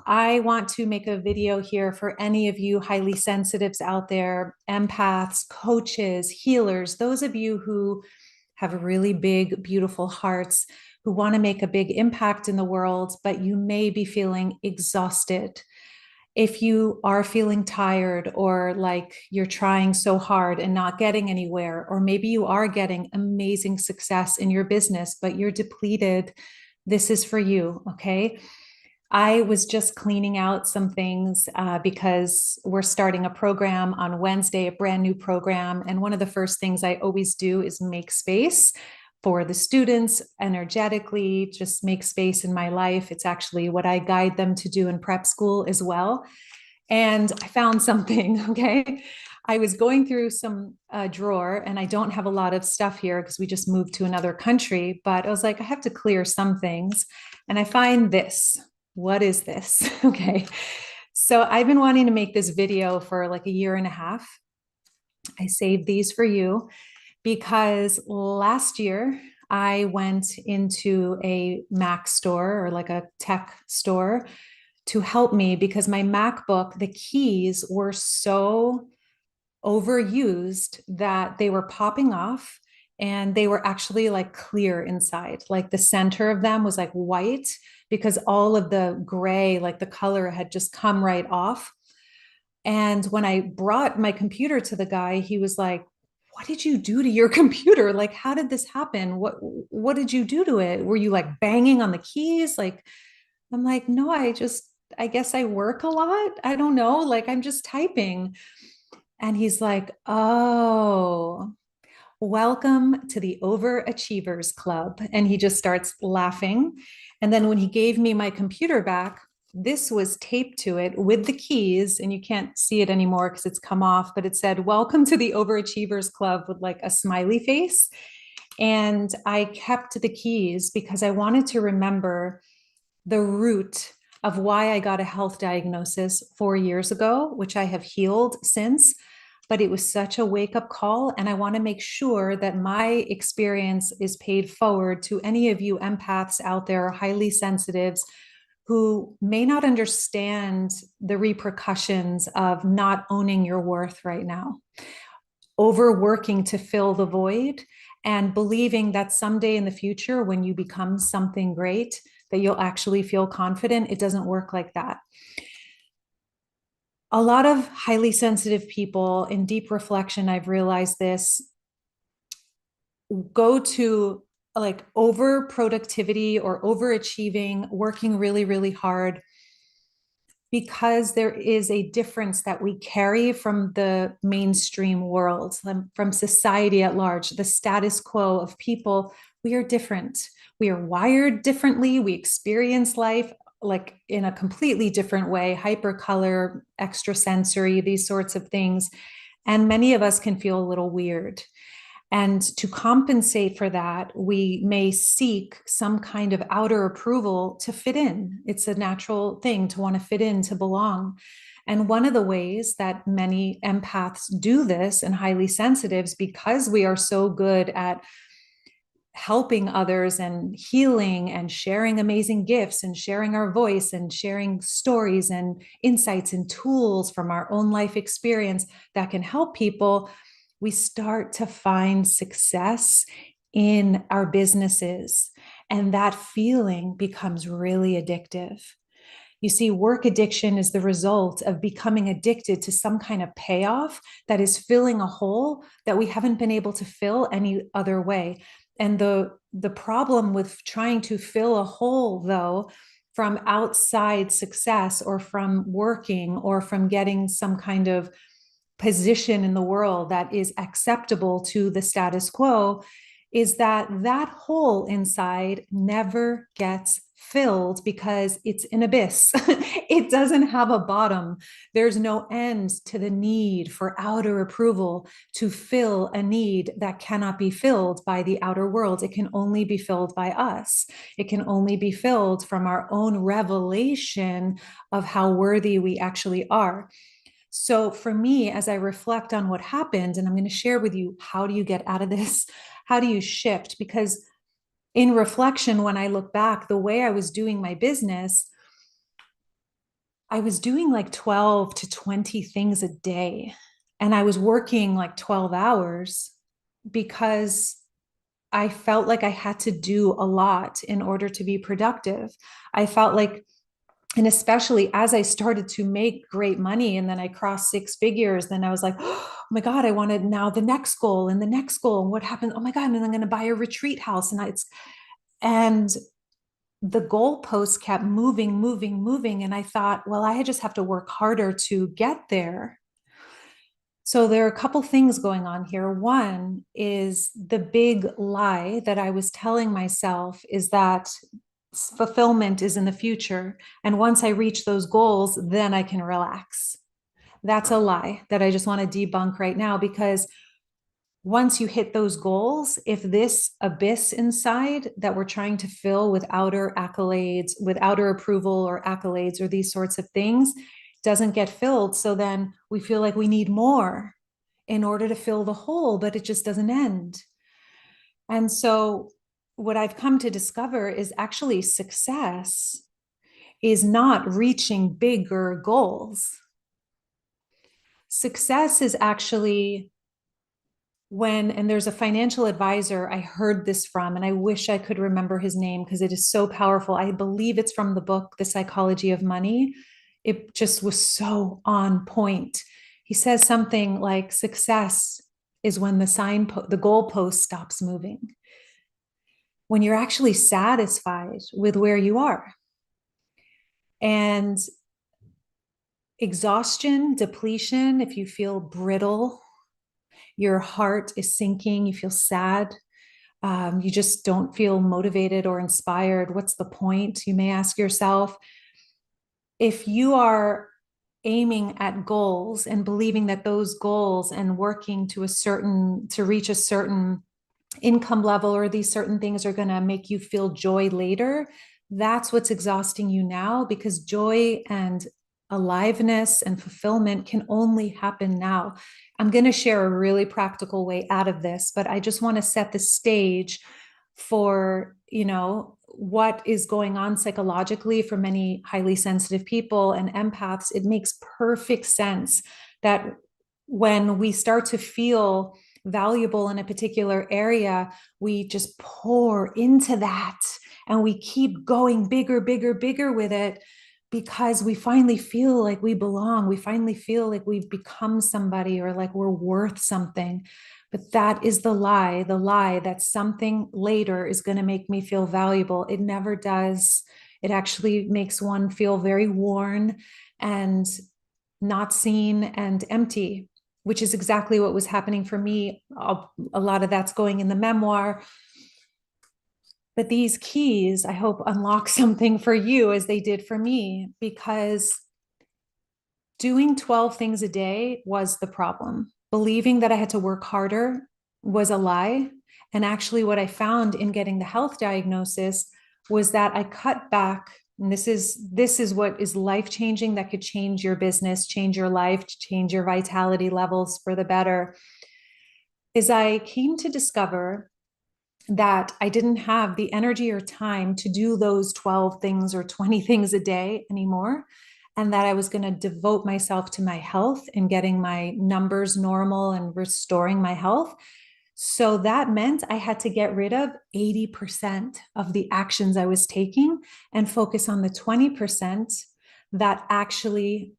I want to make a video here for any of you highly sensitives out there, empaths, coaches, healers, those of you who have really big, beautiful hearts, who want to make a big impact in the world, but you may be feeling exhausted. If you are feeling tired or like you're trying so hard and not getting anywhere, or maybe you are getting amazing success in your business, but you're depleted, this is for you, okay? I was just cleaning out some things because we're starting a program on Wednesday, a brand new program. And one of the first things I always do is make space for the students energetically, just make space in my life. It's actually what I guide them to do in prep school as well. And I found something, okay? I was going through some drawer, and I don't have a lot of stuff here because we just moved to another country, but I was like, I have to clear some things. And I find this. What is this? Okay. So I've been wanting to make this video for like a year and a half. I saved these for you because last year I went into a Mac store or like a tech store to help me because my MacBook, the keys were so overused that they were popping off and they were actually like clear inside. Like the center of them was like white because all of the gray, like the color had just come right off. And when I brought my computer to the guy, he was like, "What did you do to your computer? Like, how did this happen? What did you do to it? Were you like banging on the keys?" Like, I'm like, "No, I guess I work a lot. I don't know. Like, I'm just typing." And he's like, "Oh, welcome to the Overachievers Club." And he just starts laughing. And then when he gave me my computer back, this was taped to it with the keys, and you can't see it anymore because it's come off, but it said, "Welcome to the Overachievers Club," with like a smiley face. And I kept the keys because I wanted to remember the root of why I got a health diagnosis 4 years ago, which I have healed since. But it was such a wake up call. And I want to make sure that my experience is paid forward to any of you empaths out there, highly sensitives, who may not understand the repercussions of not owning your worth right now, overworking to fill the void, and believing that someday in the future, when you become something great, that you'll actually feel confident. It doesn't work like that. A lot of highly sensitive people in deep reflection, I've realized this, go to like over productivity or overachieving, working really, really hard, because there is a difference that we carry from the mainstream world, from society at large, the status quo of people. We are different. We are wired differently. We experience life like in a completely different way, hypercolor, extrasensory, these sorts of things. And many of us can feel a little weird. And to compensate for that, we may seek some kind of outer approval to fit in. It's a natural thing to want to fit in, to belong. And one of the ways that many empaths do this and highly sensitives, because we are so good at helping others and healing and sharing amazing gifts and sharing our voice and sharing stories and insights and tools from our own life experience that can help people, we start to find success in our businesses. And that feeling becomes really addictive. You see, work addiction is the result of becoming addicted to some kind of payoff that is filling a hole that we haven't been able to fill any other way. And the problem with trying to fill a hole, though, from outside success or from working or from getting some kind of position in the world that is acceptable to the status quo, is that that hole inside never gets filled because it's an abyss. It doesn't have a bottom. There's no end to the need for outer approval to fill a need that cannot be filled by the outer world. It can only be filled by us. It can only be filled from our own revelation of how worthy we actually are. So for me, as I reflect on what happened, and I'm going to share with you, how do you get out of this? How do you shift? Because in reflection, when I look back, the way I was doing my business, I was doing like 12 to 20 things a day. And I was working like 12 hours because I felt like I had to do a lot in order to be productive. I felt like, and especially as I started to make great money and then I crossed six figures, then I was like, oh my God, I wanted now the next goal and the next goal. And what happened? Oh my God, and I'm going to buy a retreat house. And the goalposts kept moving, moving, moving. And I thought, well, I just have to work harder to get there. So there are a couple things going on here. One is the big lie that I was telling myself is that fulfillment is in the future. And once I reach those goals, then I can relax. That's a lie that I just want to debunk right now, because once you hit those goals, if this abyss inside that we're trying to fill with outer accolades, with outer approval or accolades or these sorts of things doesn't get filled, so then we feel like we need more in order to fill the hole, but it just doesn't end. And so what I've come to discover is actually success is not reaching bigger goals. Success is actually when, and there's a financial advisor I heard this from, and I wish I could remember his name because it is so powerful. I believe it's from the book, The Psychology of Money. It just was so on point. He says something like success is when the the goalpost stops moving. When you're actually satisfied with where you are. And exhaustion, depletion, if you feel brittle, your heart is sinking, you feel sad, you just don't feel motivated or inspired. What's the point? You may ask yourself. If you are aiming at goals and believing that those goals and working to reach a certain income level or these certain things are going to make you feel joy later, that's what's exhausting you now, because joy and aliveness and fulfillment can only happen now. I'm going to share a really practical way out of this, but I just want to set the stage for, what is going on psychologically for many highly sensitive people and empaths. It makes perfect sense that when we start to feel valuable in a particular area, we just pour into that and we keep going bigger, bigger, bigger with it, because we finally feel like we belong. We finally feel like we've become somebody or like we're worth something. But that is the lie that something later is going to make me feel valuable. It never does. It actually makes one feel very worn and not seen and empty, which is exactly what was happening for me. A lot of that's going in the memoir. But these keys, I hope, unlock something for you as they did for me, because doing 12 things a day was the problem. Believing that I had to work harder was a lie. And actually, what I found in getting the health diagnosis was that I cut back. And this is what is life-changing, that could change your business, change your life, change your vitality levels for the better, is I came to discover that I didn't have the energy or time to do those 12 things or 20 things a day anymore. And that I was going to devote myself to my health and getting my numbers normal and restoring my health. So that meant I had to get rid of 80% of the actions I was taking and focus on the 20% that actually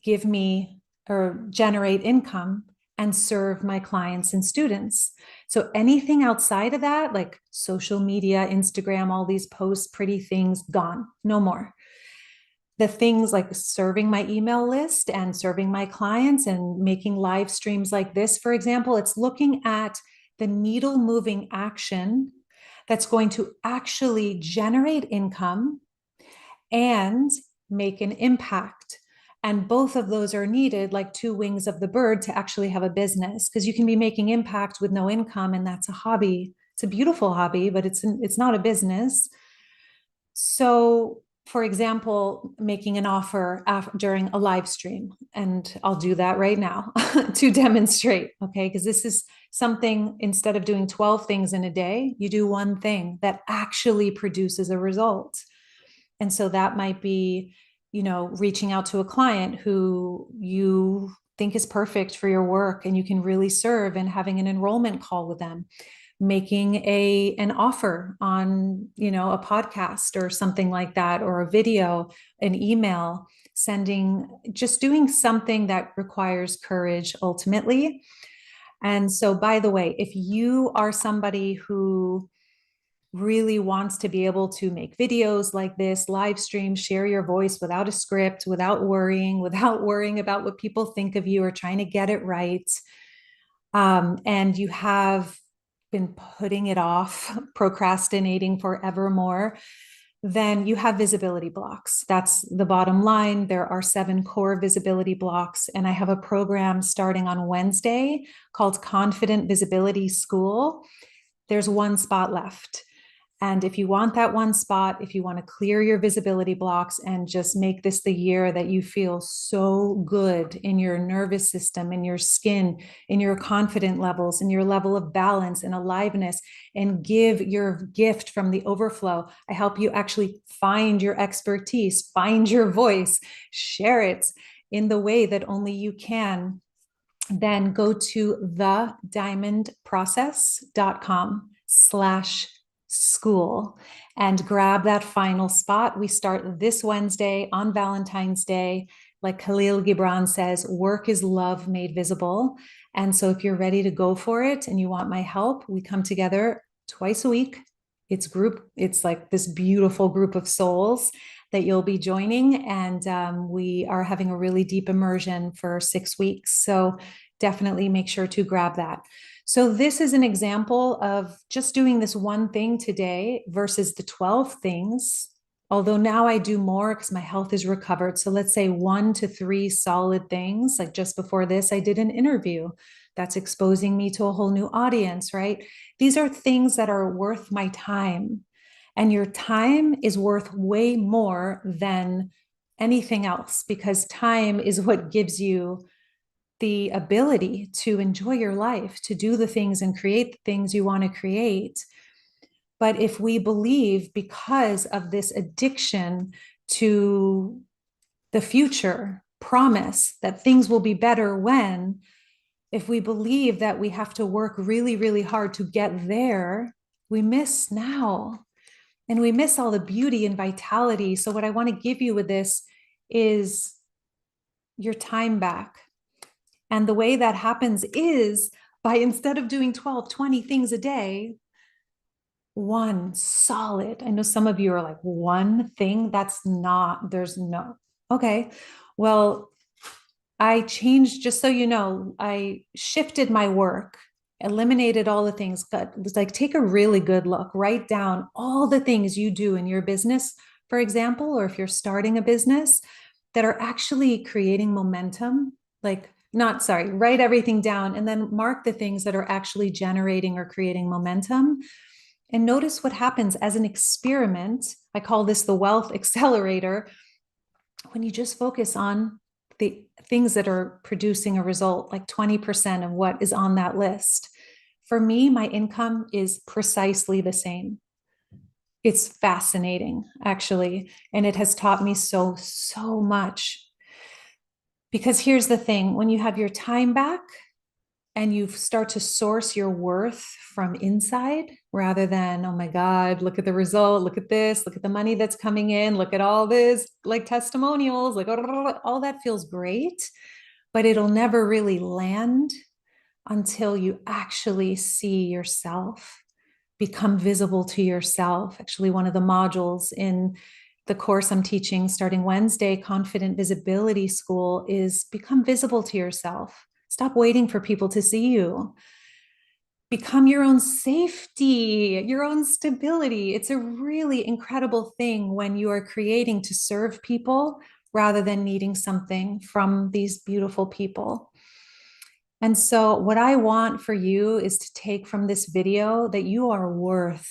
give me or generate income and serve my clients and students. So anything outside of that, like social media, Instagram, all these posts, pretty things, gone, no more. The things like serving my email list and serving my clients and making live streams like this, for example, it's looking at the needle moving action that's going to actually generate income and make an impact. And both of those are needed, like two wings of the bird, to actually have a business, because you can be making impact with no income, and that's a hobby. It's a beautiful hobby, but it's not a business. So, for example, making an offer during a live stream, and I'll do that right now to demonstrate, okay? Because this is something, instead of doing 12 things in a day, you do one thing that actually produces a result. And so that might be reaching out to a client who you think is perfect for your work and you can really serve, and having an enrollment call with them, making an offer on, a podcast or something like that, or a video, an email, just doing something that requires courage ultimately. And so, by the way, if you are somebody who really wants to be able to make videos like this, live stream, share your voice without a script, without worrying about what people think of you or trying to get it right, and you have been putting it off, procrastinating forevermore, then you have visibility blocks. That's the bottom line. There are 7 core visibility blocks, and I have a program starting on Wednesday called Confident Visibility School. There's 1 spot left. And if you want that 1 spot, if you want to clear your visibility blocks and just make this the year that you feel so good in your nervous system, in your skin, in your confident levels, in your level of balance and aliveness, and give your gift from the overflow, I help you actually find your expertise, find your voice, share it in the way that only you can. Then go to thediamondprocess.com/school and grab that final spot. We start this Wednesday on Valentine's Day. Like Khalil Gibran says, work is love made visible. And so if you're ready to go for it and you want my help, we come together twice a week. It's like this beautiful group of souls that you'll be joining. And we are having a really deep immersion for 6 weeks. So definitely make sure to grab that. So this is an example of just doing this one thing today versus the 12 things. Although now I do more because my health is recovered. So let's say 1 to 3 solid things. Like just before this, I did an interview that's exposing me to a whole new audience, right? These are things that are worth my time. And your time is worth way more than anything else, because time is what gives you the ability to enjoy your life, to do the things and create the things you want to create. But if we believe, because of this addiction to the future promise that things will be better when, if we believe that we have to work really, really hard to get there, we miss now. And we miss all the beauty and vitality. So what I want to give you with this is your time back. And the way that happens is by, instead of doing 12, 20 things a day, 1 solid. I know some of you are like, 1 thing? There's no. Okay. Well, I changed, just so you know, I shifted my work, eliminated all the things, but it was like, take a really good look, write down all the things you do in your business, for example, or if you're starting a business, that are actually creating momentum. Write everything down and then mark the things that are actually generating or creating momentum. And notice what happens as an experiment. I call this the wealth accelerator. When you just focus on the things that are producing a result, like 20% of what is on that list. For me, my income is precisely the same. It's fascinating, actually. And it has taught me so, so much. Because here's the thing, when you have your time back and you start to source your worth from inside rather than, oh my God, look at the result, look at this, look at the money that's coming in, look at all this, like testimonials, like all that feels great, but it'll never really land until you actually see yourself, become visible to yourself. Actually, one of the modules in the course I'm teaching starting Wednesday, Confident Visibility School, is become visible to yourself. Stop waiting for people to see you. Become your own safety, your own stability. It's a really incredible thing when you are creating to serve people rather than needing something from these beautiful people. And so what I want for you is to take from this video that you are worth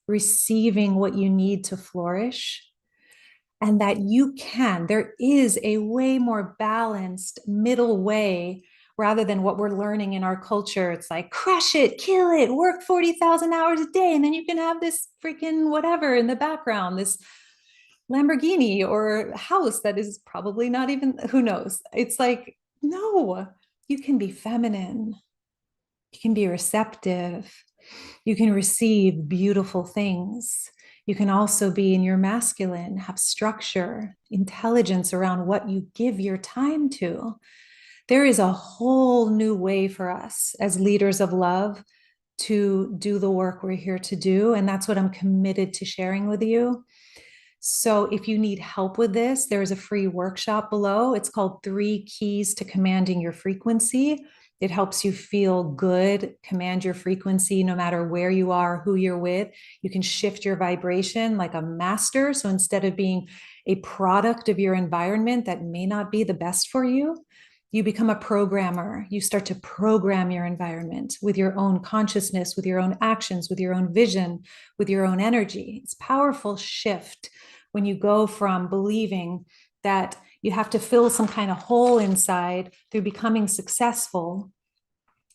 receiving what you need to flourish, and that there is a way more balanced middle way rather than what we're learning in our culture. It's like, crush it, kill it, work 40,000 hours a day, and then you can have this freaking whatever in the background, this Lamborghini or a house that is probably not even, who knows? It's like, no, you can be feminine. You can be receptive. You can receive beautiful things. You can also be in your masculine, have structure, intelligence around what you give your time to. There is a whole new way for us as leaders of love to do the work we're here to do. And that's what I'm committed to sharing with you. So if you need help with this, there is a free workshop below. It's called 3 Keys to Commanding Your Frequency. It helps you feel good, command your frequency no matter where you are, who you're with. You can shift your vibration like a master. So instead of being a product of your environment that may not be the best for you, you become a programmer. You start to program your environment with your own consciousness, with your own actions, with your own vision, with your own energy. It's a powerful shift when you go from believing that you have to fill some kind of hole inside through becoming successful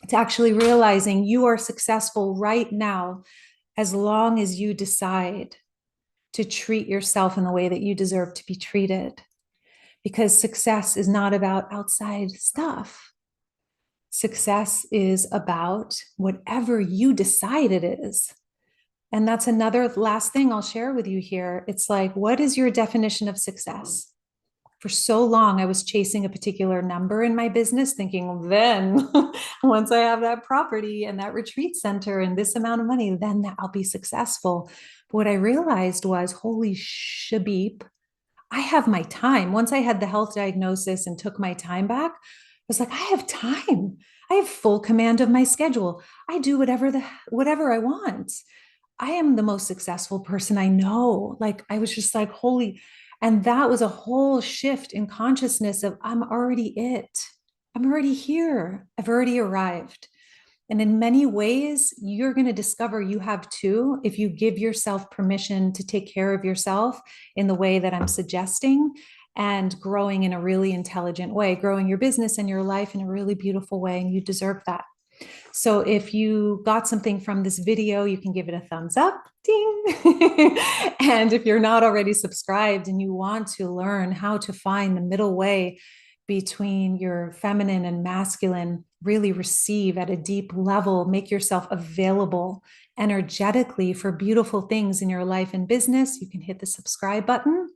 to actually realizing you are successful right now as long as you decide to treat yourself in the way that you deserve to be treated. Because success is not about outside stuff. Success is about whatever you decide it is. And that's another last thing I'll share with you here. It's like, what is your definition of success? For so long, I was chasing a particular number in my business, thinking, well, then once I have that property and that retreat center and this amount of money, then I'll be successful. But what I realized was, holy shabeep, I have my time. Once I had the health diagnosis and took my time back, I was like, I have time. I have full command of my schedule. I do whatever I want. I am the most successful person I know. Like, I was just like, holy. And that was a whole shift in consciousness of I'm already it. I'm already here. I've already arrived. And in many ways, you're going to discover you have too if you give yourself permission to take care of yourself in the way that I'm suggesting and growing in a really intelligent way, growing your business and your life in a really beautiful way. And you deserve that. So if you got something from this video, you can give it a thumbs up, ding. And if you're not already subscribed and you want to learn how to find the middle way between your feminine and masculine, really receive at a deep level, make yourself available energetically for beautiful things in your life and business, you can hit the subscribe button.